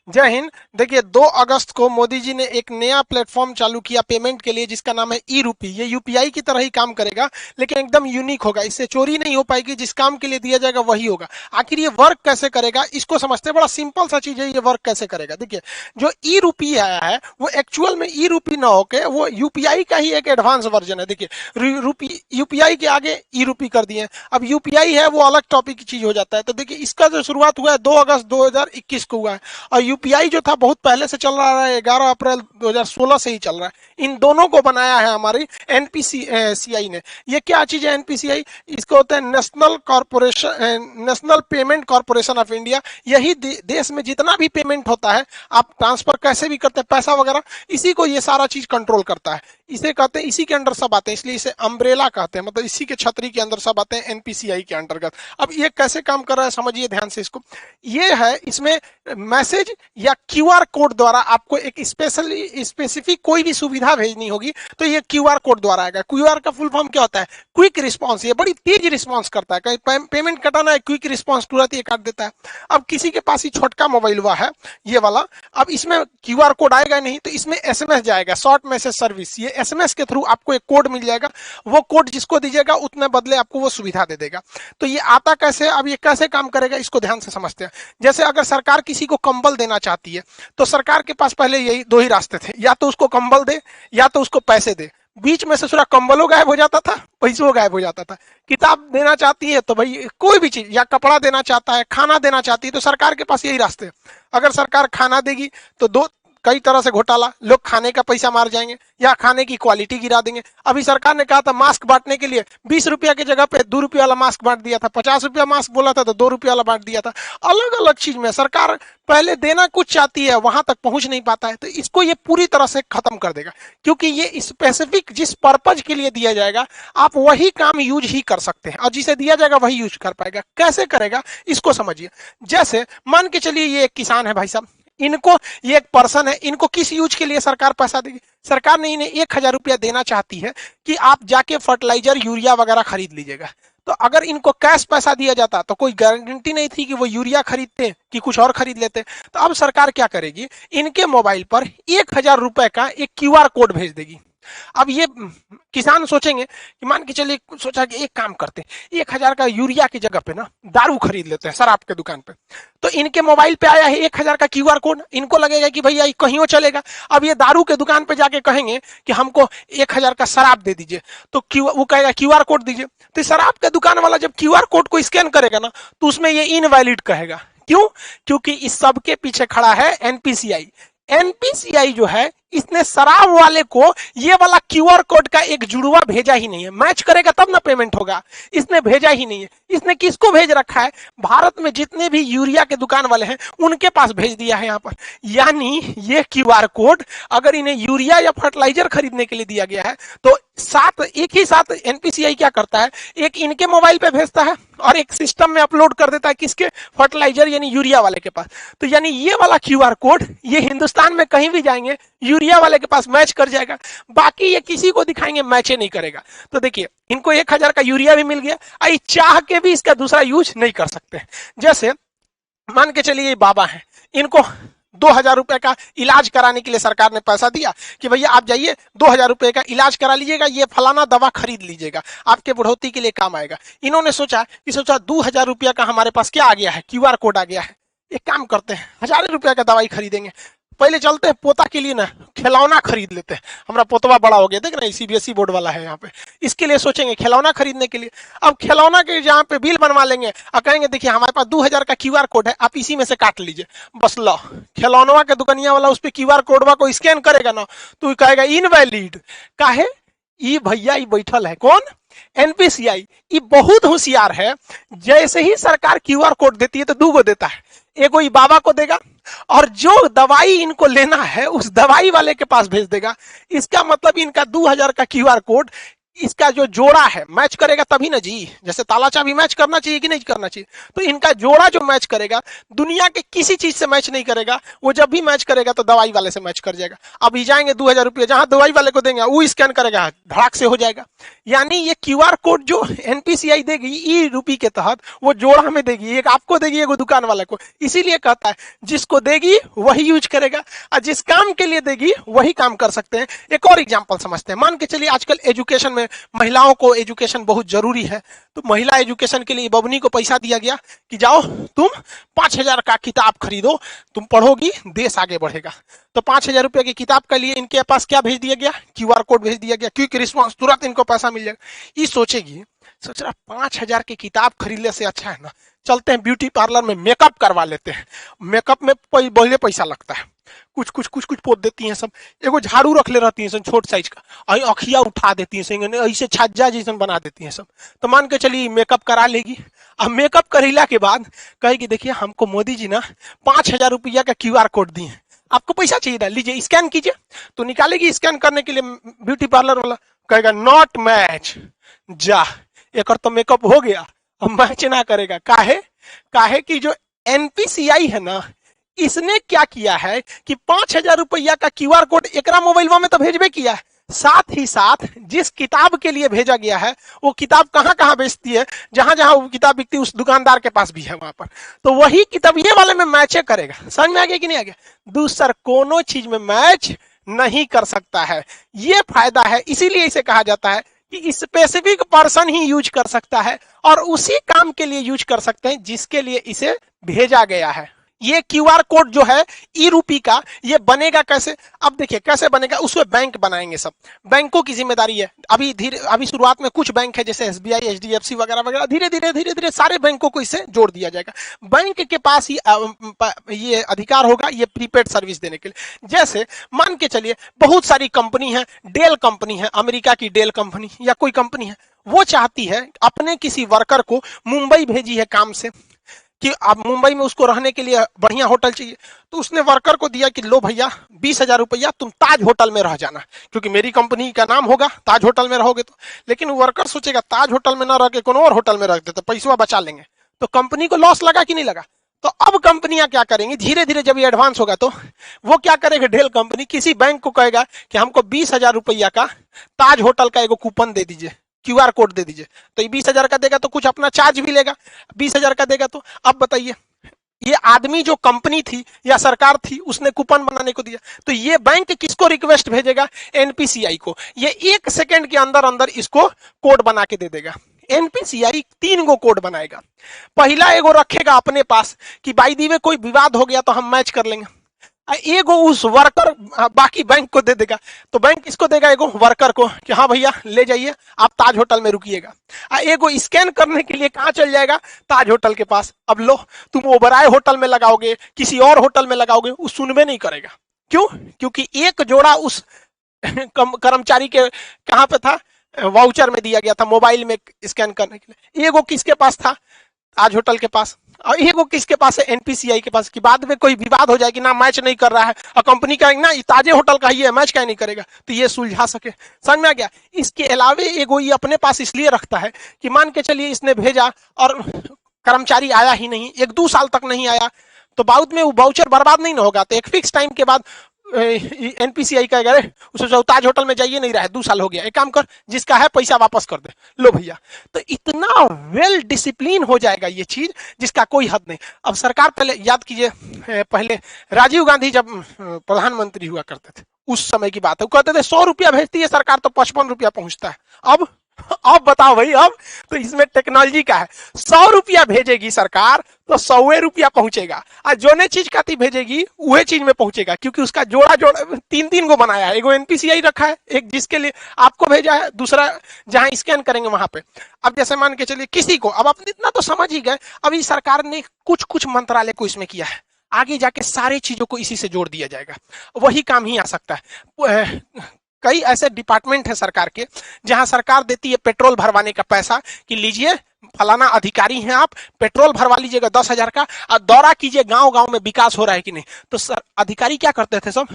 जय हिंद। देखिए 2 अगस्त को मोदी जी ने एक नया प्लेटफॉर्म चालू किया पेमेंट के लिए, जिसका नाम है ई रूपी। ये यूपीआई की तरह ही काम करेगा, लेकिन एकदम यूनिक होगा। इससे चोरी नहीं हो पाएगी, जिस काम के लिए दिया जाएगा वही होगा। आखिर ये वर्क कैसे करेगा, इसको समझते हैं। बड़ा सिंपल सा चीज है, ये वर्क कैसे करेगा। देखिए, जो ई रूपी आया है वो एक्चुअल में ई रूपी ना होके वो यूपीआई का ही एक एडवांस वर्जन है। देखिए, रूपी यूपीआई के आगे ई रूपी कर दिए। अब यूपीआई है वो अलग टॉपिक की चीज हो जाता है। तो देखिए, इसका जो शुरुआत हुआ है 2 अगस्त 2021 को हुआ है, और यूपीआई जो था बहुत पहले से चल रहा है, 11 अप्रैल 2016 से ही चल रहा है। इन दोनों को बनाया है हमारी एनपीसीआई ने। ये क्या चीज है एनपीसीआई? इसको होता है national payment corporation of India. यही देश में जितना भी पेमेंट होता है, आप ट्रांसफर कैसे भी करते हैं पैसा वगैरह, इसी को ये सारा चीज कंट्रोल करता है। इसे कहते हैं, इसी के अंडर सब आते हैं, इसलिए इसे अम्ब्रेला कहते हैं। मतलब इसी के छतरी के अंदर सब आते हैं, एनपीसीआई के अंतर्गत। अब ये कैसे काम कर रहा है समझिए ध्यान से इसको। ये है, इसमें मैसेज या क्यूआर कोड द्वारा आपको एक स्पेसिफिक कोई भी सुविधा भेजनी होगी, तो ये क्यूआर कोड द्वारा आएगा। क्यूआर का फुल फॉर्म क्या होता है? Quick response. ये बड़ी तेज रिस्पॉन्स करता है। कहीं पेमेंट कटाना है, क्विक रिस्पॉन्स तुरंत ये काट देता है। अब किसी के पास ही छोटका मोबाइल हुआ है ये वाला, अब इसमें क्यूआर कोड आएगा नहीं, तो इसमें एसएमएस जाएगा, शॉर्ट मैसेज सर्विस। ये एसएमएस के थ्रू आपको एक कोड मिल जाएगा। वो कोड जिसको दीजिएगा उतने बदले आपको वो सुविधा दे देगा। तो ये आता कैसे, अब ये कैसे काम करेगा इसको ध्यान से समझते हैं। जैसे अगर सरकार किसी को कंबल देना चाहती है, तो सरकार के पास पहले यही 2 ही रास्ते थे, या तो उसको कंबल दे या तो उसको पैसे दे। बीच में से पूरा कंबलों गायब हो जाता था, पैसों गायब हो जाता था। किताब देना चाहती है तो भाई कोई भी चीज, या कपड़ा देना चाहता है, खाना देना चाहती है, तो सरकार के पास यही रास्ते हैं। अगर सरकार खाना देगी तो दो कई तरह से घोटाला, लोग खाने का पैसा मार जाएंगे या खाने की क्वालिटी गिरा देंगे। अभी सरकार ने कहा था मास्क बांटने के लिए 20 रुपया की जगह पे 2 रुपया वाला मास्क बांट दिया था, 50 रुपया मास्क बोला था तो 2 रुपया वाला बांट दिया था। अलग अलग चीज में सरकार पहले देना कुछ चाहती है, वहां तक पहुंच नहीं पाता है, तो इसको ये पूरी तरह से खत्म कर देगा। क्योंकि ये स्पेसिफिक जिस पर्पज के लिए दिया जाएगा, आप वही काम यूज ही कर सकते हैं, और जिसे दिया जाएगा वही यूज कर पाएगा। कैसे करेगा इसको समझिए। जैसे मान के चलिए ये एक किसान है भाई साहब, इनको, ये एक पर्सन है, इनको किस यूज के लिए सरकार पैसा देगी? सरकार ने इन्हें 1000 रुपया देना चाहती है कि आप जाके फर्टिलाइजर यूरिया वगैरह खरीद लीजिएगा। तो अगर इनको कैश पैसा दिया जाता तो कोई गारंटी नहीं थी कि वो यूरिया खरीदते कि कुछ और खरीद लेते। तो अब सरकार क्या करेगी, इनके मोबाइल पर 1000 रुपए का एक क्यूआर कोड भेज देगी। अब ये किसान सोचेंगे कि मान के चलिए, सोचा कि एक काम करते हैं, 1000 का यूरिया की जगह पे ना दारू खरीद लेते हैं शराब के दुकान पे। तो इनके मोबाइल पे आया है 1000 का क्यूआर कोड, इनको लगेगा कि भैया कहीं चलेगा। अब ये दारू के दुकान पे जाके कहेंगे कि हमको 1000 का शराब दे दीजिए, तो वो कहेगा क्यूआर कोड दीजिए। तो शराब के दुकान वाला जब क्यूआर कोड को स्कैन करेगा ना, तो उसमें ये इनवैलिड कहेगा। क्यों? क्योंकि इस सब के पीछे खड़ा है एनपीसीआई। एनपीसीआई जो है, इसने शराब वाले को ये वाला क्यूआर कोड का एक जुड़वा भेजा ही नहीं है। मैच करेगा तब ना पेमेंट होगा, इसने भेजा ही नहीं है। इसने किसको भेज रखा है? भारत में जितने भी यूरिया के दुकान वाले हैं उनके पास भेज दिया है यहाँ पर। यानी ये क्यूआर कोड अगर इन्हें यूरिया या फर्टिलाइजर खरीदने के लिए दिया गया है, तो एक ही साथ एनपीसीआई क्या करता है, एक इनके मोबाइल पे भेजता है और एक सिस्टम में अपलोड कर देता है, किसके? फर्टिलाइजर यानी यूरिया वाले के पास। तो यानी ये वाला क्यूआर कोड ये हिंदुस्तान में कहीं भी जाएंगे यूरिया वाले के पास मैच कर जाएगा, बाकी ये किसी को दिखाएंगे मैच नहीं करेगा। तो देखिए, इनको 1000 का यूरिया भी मिल गया, आई चाह के भी इसका दूसरा यूज नहीं कर सकते। जैसे मान के चलिए ये बाबा है, इनको 2000 रुपए का इलाज कराने के लिए सरकार ने पैसा दिया कि भैया आप जाइए 2000 रुपए का इलाज करा लीजिएगा, ये फलाना दवा खरीद लीजिएगा, आपके बुढ़ौती के लिए काम आएगा। इन्होंने सोचा 2000 रुपया का हमारे पास क्या आ गया है, क्यूआर कोड आ गया है। एक काम करते हैं, 1000 रुपया का दवाई खरीदेंगे, पहले चलते हैं पोता के लिए ना खिलौना खरीद लेते हैं। हमारा पोतवा बड़ा हो गया, देख रहे हैं सीबीएसई बोर्ड वाला है यहाँ पे, इसके लिए सोचेंगे खिलौना खरीदने के लिए। अब खिलौना के जहाँ पे बिल बनवा लेंगे और कहेंगे देखिए हमारे पास 2000 का क्यूआर कोड है, आप इसी में से काट लीजिए, बस लो। खिलौनवा के दुकानिया वाला उस पर क्यूआर कोडवा को स्कैन करेगा ना, तो कहेगा इनवैलिड। काहे? ई भैया ई बैठल है कौन? एनपीसीआई। ये बहुत होशियार है। जैसे ही सरकार क्यूआर कोड देती है तो 2 गो देता है, एगो ई बाबा को देगा और जो दवाई इनको लेना है उस दवाई वाले के पास भेज देगा। इसका मतलब इनका 2000 का क्यूआर कोड इसका जो जोड़ा है मैच करेगा तभी ना जी, जैसे ताला चाबी मैच करना चाहिए कि नहीं करना चाहिए, तो इनका जोड़ा जो मैच करेगा दुनिया के किसी चीज से मैच नहीं करेगा। वो जब भी मैच करेगा तो दवाई वाले से मैच कर जाएगा। अभी जाएंगे 2000 रुपये जहां दवाई वाले को देंगे वो स्कैन करेगा, धड़ाक से हो जाएगा। यानी ये क्यूआर कोड जो एनपीसीआई देगी ई रूपी के तहत वो जोड़ा में देगी, एक आपको देगी एक दुकान वाले को। इसीलिए कहता है जिसको देगी वही यूज करेगा और जिस काम के लिए देगी वही काम कर सकते हैं। एक और एग्जांपल समझते हैं। मान के चलिए आजकल एजुकेशन में महिलाओं को एजुकेशन बहुत जरूरी है, तो महिला एजुकेशन के लिए बबनी को पैसा दिया गया कि जाओ तुम 5000 का किताब खरीदो, तुम पढ़ोगी देश आगे बढ़ेगा। तो 5000 रुपये की किताब के लिए इनके पास क्या भेज दिया गया, क्यूआर कोड भेज दिया गया, क्विक रिस्पॉन्स, तुरंत इनको पैसा मिल जाएगा। ये सोचेगी, सोच रहा 5000 की किताब खरीदने से अच्छा है ना चलते हैं ब्यूटी पार्लर में मेकअप करवा लेते हैं। मेकअप में बहुत पैसा लगता है, कुछ पोत देती हैं सब, एगो झाड़ू रख ले रहती हैं सब छोट साइज का, अखिया उठा देती हैं ऐसे छज्जा जैसन बना देती हैं सब। तो मान के चलिए मेकअप करा लेगी। अब मेकअप करेला के बाद कहेगी देखिए हमको मोदी जी ना 5000 रुपया का क्यूआर कोड दिए हैं, आपको पैसा चाहिए था, लीजिए स्कैन कीजिए। तो निकालेगी स्कैन करने के लिए, ब्यूटी पार्लर वाला कहेगा नॉट मैच, जा एक तो मेकअप हो गया, अब मैच ना करेगा। काहे कि जो एनपीसीआई है ना इसने क्या किया है कि 5000 रुपया का क्यूआर कोड एकरा मोबाइलवा में तो भेजबे किया है, साथ ही साथ जिस किताब के लिए भेजा गया है वो किताब कहां कहां बेचती है, जहां जहां वो किताब बिकती है उस दुकानदार के पास भी है वहां पर, तो वही किताब ये वाले में मैच करेगा। समझ में आ गया कि नहीं आ गया? दूसर कोनो चीज में मैच नहीं कर सकता है, ये फायदा है। इसीलिए इसे कहा जाता है कि स्पेसिफिक पर्सन ही यूज कर सकता है और उसी काम के लिए यूज कर सकते हैं जिसके लिए इसे भेजा गया है। ये क्यूआर कोड जो है ई रूपी का, ये बनेगा कैसे? अब देखिए कैसे बनेगा, उसमें बैंक बनाएंगे, सब बैंकों की जिम्मेदारी है। अभी शुरुआत में कुछ बैंक है जैसे एसबीआई, एचडीएफसी वगैरह वगैरह, धीरे धीरे सारे बैंकों को इससे जोड़ दिया जाएगा। बैंक के पास ही ये अधिकार होगा ये प्रीपेड सर्विस देने के लिए। जैसे मान के चलिए बहुत सारी कंपनी है, डेल कंपनी है, अमेरिका की डेल कंपनी या कोई कंपनी है, वो चाहती है अपने किसी वर्कर को मुंबई भेजी है काम से कि अब मुंबई में उसको रहने के लिए बढ़िया होटल चाहिए, तो उसने वर्कर को दिया कि लो भैया 20,000 रुपया तुम ताज होटल में रह जाना, क्योंकि मेरी कंपनी का नाम होगा, ताज होटल में रहोगे तो। लेकिन वर्कर सोचेगा ताज होटल में ना रह के कोनो और होटल में रख दे तो पैसा बचा लेंगे, तो कंपनी को लॉस लगा कि नहीं लगा? तो अब कंपनियां क्या करेंगी, धीरे धीरे जब ये एडवांस होगा तो वो क्या करेगा, डेल कंपनी किसी बैंक को कहेगा कि हमको 20,000 रुपया का ताज होटल का एगो कूपन दे दीजिए, क्यूआर कोड दे दीजिए। तो ये 20,000 का देगा तो कुछ अपना चार्ज भी लेगा, 20,000 का देगा तो। अब बताइए ये आदमी जो कंपनी थी या सरकार थी उसने कूपन बनाने को दिया, तो ये बैंक किसको रिक्वेस्ट भेजेगा, एनपीसीआई को। ये 1 सेकंड के अंदर अंदर इसको कोड बना के दे देगा। एनपीसीआई 3 गो कोड बनाएगा। पहला एगो रखेगा अपने पास कि बाई दी वे कोई विवाद हो गया तो हम मैच कर लेंगे, एगो उस वर्कर बाकी बैंक को दे देगा। तो बैंक किसको देगा, एगो वर्कर को कि हाँ भैया ले जाइए आप ताज होटल में रुकिएगा। एगो स्कैन करने के लिए कहां चल जाएगा, ताज होटल के पास। अब लो तुम ओबराय होटल में लगाओगे, किसी और होटल में लगाओगे, वो सुनबे नहीं करेगा। क्यों? क्योंकि एक जोड़ा उस कर्मचारी के कहां पे था, वाउचर में दिया गया था मोबाइल में स्कैन करने के लिए। एगो किसके पास था, ताज होटल के पास, और एगो किसके पास है, एनपीसीआई के पास, कि बाद में कोई विवाद हो जाए कि ना मैच नहीं कर रहा है और कंपनी का ना ताजे होटल का ही है, मैच क्या नहीं करेगा, तो ये सुलझा सके। समझ में आ गया? इसके अलावे एगो ये अपने पास इसलिए रखता है कि मान के चलिए इसने भेजा और कर्मचारी आया ही नहीं, 1-2 साल तक नहीं आया, तो बाद में वो वाउचर बर्बाद नहीं ना होगा। तो एक फिक्स टाइम के बाद एनपीसीआई कहेगा अरे उसे ताज होटल में जाइए, नहीं रहा है, 2 साल हो गया, एक काम कर जिसका है पैसा वापस कर दे, लो भैया। तो इतना वेल डिसिप्लिन हो जाएगा ये चीज जिसका कोई हद नहीं। अब सरकार पहले याद कीजिए, पहले राजीव गांधी जब प्रधानमंत्री हुआ करते थे उस समय की बात है, वो कहते थे 100 रुपया भेजती है सरकार तो 55 रुपया पहुंचता है। अब बताओ भाई, अब तो इसमें टेक्नोलॉजी का है, 100 रुपया भेजेगी सरकार तो 100 रुपया पहुंचेगा, और जो ने चीज काती भेजेगी वही चीज में पहुंचेगा, क्योंकि उसका जोड़ा 3 गो बनाया है। एगो एनपीसीआई रखा है, एक जिसके लिए आपको भेजा है, दूसरा जहां स्कैन करेंगे वहां पे। अब जैसे मान के चलिए किसी को, अब आप इतना तो समझ ही गए, अभी सरकार ने कुछ मंत्रालय को इसमें किया है, आगे जाके सारी चीजों को इसी से जोड़ दिया जाएगा, वही काम ही आ सकता है। कई ऐसे डिपार्टमेंट है सरकार के जहां सरकार देती है पेट्रोल भरवाने का पैसा कि लीजिए फलाना अधिकारी हैं आप, पेट्रोल भरवा लीजिएगा 10,000 का और दौरा कीजिए गांव गांव में विकास हो रहा है कि नहीं। तो सर अधिकारी क्या करते थे, सब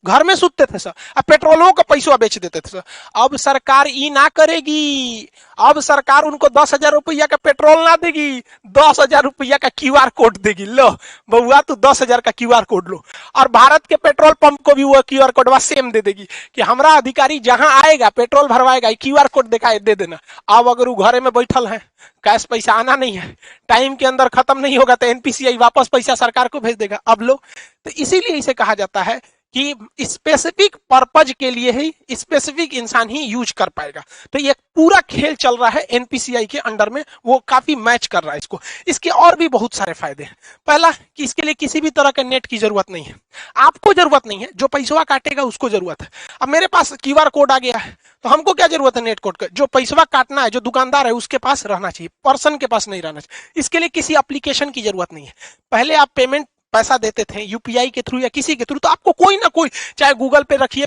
घर में सुतते थे सर, अब पेट्रोलों का पैसा बेच देते थे सर। अब सरकार ये ना करेगी, अब सरकार उनको 10,000 रुपया का पेट्रोल ना देगी, 10,000 रुपया का QR कोड देगी। लो बउआ तू 10,000 का QR कोड लो, और भारत के पेट्रोल पंप को भी वो QR कोड सेम दे देगी कि हमारा अधिकारी जहां आएगा पेट्रोल भरवाएगा, QR कोड दिखाए दे देना। अब अगर वो घरे में बैठल है, कैश पैसा आना नहीं है, टाइम के अंदर खत्म नहीं होगा, तो NPCI वापस पैसा सरकार को भेज देगा। अब लो, तो इसीलिए इसे कहा जाता है कि स्पेसिफिक पर्पज के लिए ही स्पेसिफिक इंसान ही यूज कर पाएगा। तो ये पूरा खेल चल रहा है NPCI के अंडर में, वो काफी मैच कर रहा है इसको। इसके और भी बहुत सारे फायदे हैं। पहला कि इसके लिए किसी भी तरह के नेट की जरूरत नहीं है, आपको जरूरत नहीं है, जो पैसा काटेगा उसको जरूरत है। अब मेरे पास QR कोड आ गया है, तो हमको क्या जरूरत है नेट कोड का, जो पैसा काटना है, जो दुकानदार है उसके पास रहना चाहिए, पर्सन के पास नहीं रहना चाहिए। इसके लिए किसी एप्लीकेशन की जरूरत नहीं है। पहले आप पेमेंट पैसा देते थे UPI के थ्रू या किसी के थ्रू, तो आपको कोई ना कोई, चाहे गूगल पे रखिए,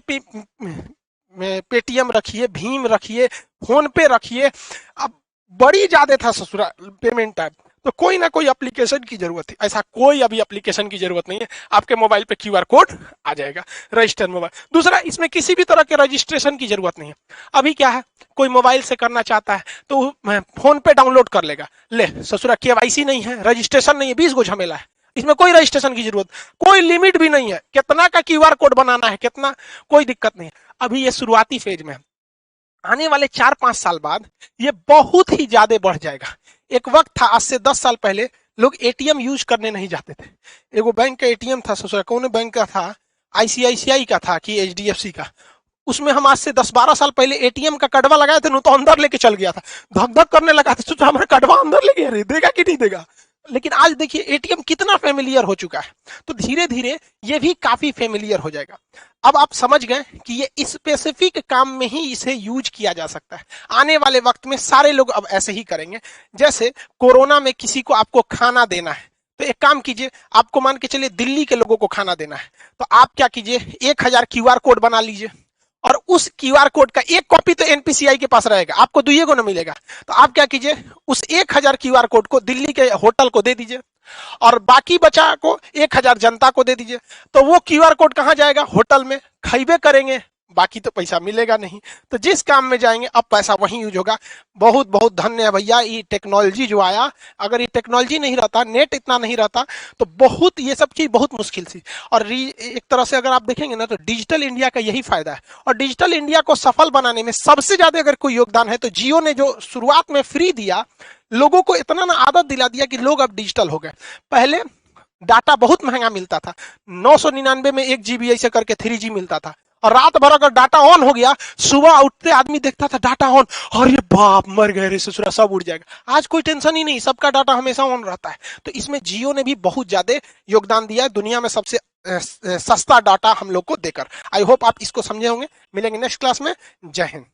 पेटीएम रखिए, भीम रखिए, फोन पे रखिए, अब बड़ी ज्यादा था ससुरा पेमेंट ऐप, तो कोई ना कोई एप्लीकेशन की जरूरत है। ऐसा कोई अभी एप्लीकेशन की जरूरत नहीं है, आपके मोबाइल पे QR कोड आ जाएगा, रजिस्टर मोबाइल। दूसरा, इसमें किसी भी तरह के रजिस्ट्रेशन की जरूरत नहीं है। अभी क्या है, कोई मोबाइल से करना चाहता है तो फोन पे डाउनलोड कर लेगा, ले ससुरा KYC नहीं है, रजिस्ट्रेशन नहीं है, 20 गो झमेला है। इसमें कोई रजिस्ट्रेशन की जरूरत, कोई लिमिट भी नहीं है, कितना का QR कोड बनाना है, कितना, कोई दिक्कत नहीं है। अभी ये शुरुआती फेज में, आने वाले 4-5 साल बाद ये बहुत ही ज्यादा बढ़ जाएगा। एक वक्त था, आज से 10 साल पहले लोग ATM यूज करने नहीं जाते थे। एगो बैंक का ATM था ससुरा, कौन बैंक का था, ICICI का था कि HDFC का, उसमें हम आज से 10-12 साल पहले ATM का कड़वा लगाए थे, तो अंदर लेके चल गया था, धक धक करने लगा था, सोचा हमारा कड़वा अंदर ले गया, देगा कि नहीं देगा। लेकिन आज देखिए ATM कितना फेमिलियर हो चुका है, तो धीरे धीरे ये भी काफी फेमिलियर हो जाएगा। अब आप समझ गए कि ये स्पेसिफिक काम में ही इसे यूज किया जा सकता है। आने वाले वक्त में सारे लोग अब ऐसे ही करेंगे। जैसे कोरोना में किसी को आपको खाना देना है, तो एक काम कीजिए, आपको मान के चलिए दिल्ली के लोगों को खाना देना है, तो आप क्या कीजिए, 1000 QR कोड बना लीजिए, और उस QR कोड का एक कॉपी तो NPCI के पास रहेगा, आपको दुइये को ना मिलेगा। तो आप क्या कीजिए, उस 1000 QR कोड को दिल्ली के होटल को दे दीजिए, और बाकी बचा को 1000 जनता को दे दीजिए। तो वो QR कोड कहां जाएगा, होटल में, खाइबे करेंगे, बाकी तो पैसा मिलेगा नहीं। तो जिस काम में जाएंगे अब पैसा वहीं यूज होगा। बहुत बहुत धन्य है भैया ये टेक्नोलॉजी जो आया। अगर ये टेक्नोलॉजी नहीं रहता, नेट इतना नहीं रहता, तो बहुत ये सब चीज बहुत मुश्किल थी। और एक तरह से अगर आप देखेंगे ना, तो डिजिटल इंडिया का यही फायदा है। और डिजिटल इंडिया को सफल बनाने में सबसे ज्यादा अगर कोई योगदान है तो जियो ने, जो शुरुआत में फ्री दिया, लोगों को इतना ना आदत दिला दिया कि लोग अब डिजिटल हो गए। पहले डाटा बहुत महंगा मिलता था, 999 में 1 GB ऐसे करके 3G मिलता था, और रात भर अगर डाटा ऑन हो गया, सुबह उठते आदमी देखता था डाटा ऑन, अरे बाप मर गए रे ससुरा, सब उड़ जाएगा। आज कोई टेंशन ही नहीं, सबका डाटा हमेशा ऑन रहता है। तो इसमें जियो ने भी बहुत ज्यादा योगदान दिया है, दुनिया में सबसे सस्ता डाटा हम लोग को देकर। आई होप आप इसको समझे होंगे। मिलेंगे नेक्स्ट क्लास में। जय हिंद।